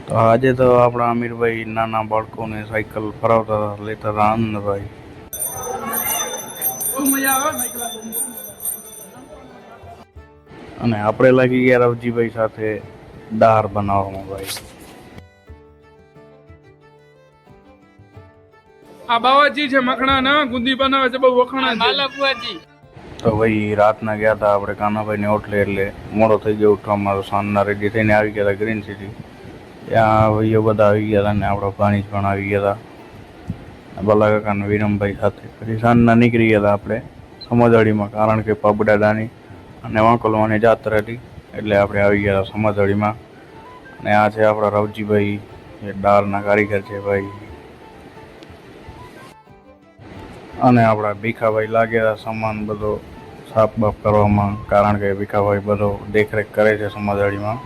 તો આજે તો આપણા અમીરભાઈ નાના બાળકોને સાયકલ ફરાવતા લેતા હતા આનંદભાઈ. અને આપણે લાગી ગયા રવજીભાઈ સાથે દાળ બનાવવામાં ભાઈ. આ બાવાજી છે મખણા ના ગુંદી બનાવે છે બહુ વખણા છે. તો ભાઈ રાતના ગયા હતા આપણે કાનાભાઈ ને હોટલે, એટલે મોડો થઈ ગયો ઉઠવામાં. તો સાંજના રેડી થઈને આવી ગયા હતા ગ્રીન સિટી. ત્યાં ભાઈઓ બધા આવી ગયા હતા ને આપણા ભાણીજ પણ આવી ગયા હતા બલા કાકા અને વિરમભાઈ સાથે. પછી સાંજના નીકળી ગયા હતા આપણે સમજવાડીમાં, કારણ કે પબડાડાની અને વાંકોલવાની જાત્રા હતી, એટલે આપણે આવી ગયા હતા સમજવાડીમાં. અને આ છે આપણા રવજીભાઈ, એ દાળના કારીગર છે ભાઈ. અને આપણા ભીખાભાઈ લાગ્યા સામાન બધો સાફ બાફ કરવામાં, કારણ કે ભીખાભાઈ બધો દેખરેખ કરે છે સમજવાડીમાં.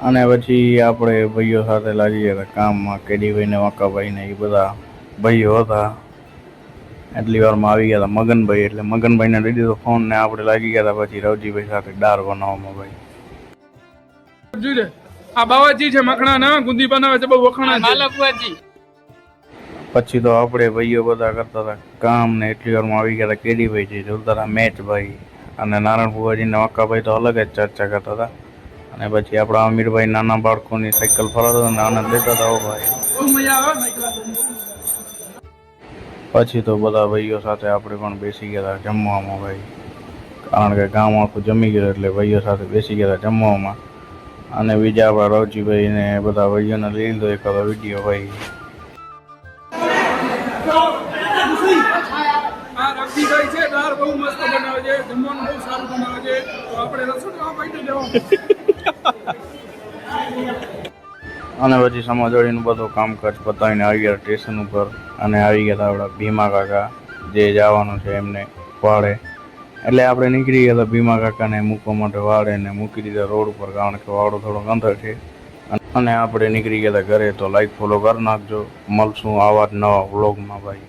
અને પછી આપણે ભાઈઓ સાથે લાગી ગયા હતા કામમાં. કેડીભાઈ ને વાંકાભાઈ ને એ બધા ભાઈઓ હતા. એટલી વારમાં આવી ગયા હતા મગનભાઈ, એટલે મગનભાઈને દઈ દીધો ફોન ને આપણે લાગી ગયા હતા પછી રવજીભાઈ સાથે દાળ બનાવવામાં ભાઈ. આ બાવાજી છે મખણા ના ગુંદી બનાવે છે બહુ વખણા છે. પછી તો આપણે ભાઈઓ બધા કરતા હતા કામ ને એટલી વારમાં આવી ગયા હતા કેડીભાઈ છે જોતા હતા મેચ ભાઈ. અને નારાયણ ભુવાજી ને વાંકાભાઈ તો અલગ જ ચર્ચા કરતા હતા. અને પછી આપણા અમીરભાઈ નાના બાળકોની સાયકલ ફરાવતા હતા અને આનંદ લેતા હતા ભાઈ. પછી તો બધા ભાઈઓ સાથે આપણે પણ બેસી ગયા હતા જમવામાં ભાઈ, કારણ કે ગામ આખું જમી ગયું એટલે ભાઈઓ સાથે બેસી ગયા હતા જમવામાં. અને બીજા આપણા રવજીભાઈ ને બધા ભાઈઓને લઈ લીધો એકાદો વિડીયો ભાઈ. આ રફીભાઈ છે દાળ બહુ મસ્ત બનાવે છે, જમવાનું બહુ સારું બનાવે છે, તો આપણે રસોડા પાઈ દેવાનું. અને પછી સમજવાડીનું બધું કામકાજ પતાવીને આવી ગયા સ્ટેશન ઉપર. અને આવી ગયા હતા આપણા ભીમા કાકા, જે જવાનું છે એમને વાડે. એટલે આપણે નીકળી ગયા હતા ભીમા કાકાને મૂકવા માટે વાડે, ને મૂકી દીધા રોડ ઉપર, કારણ કે વાડો થોડોક અંદર છે. અને આપણે નીકળી ગયા હતા ઘરે. તો લાઈક ફોલો કરી નાખજો. મળશું આવા જ નવા વ્લોગમાં ભાઈ.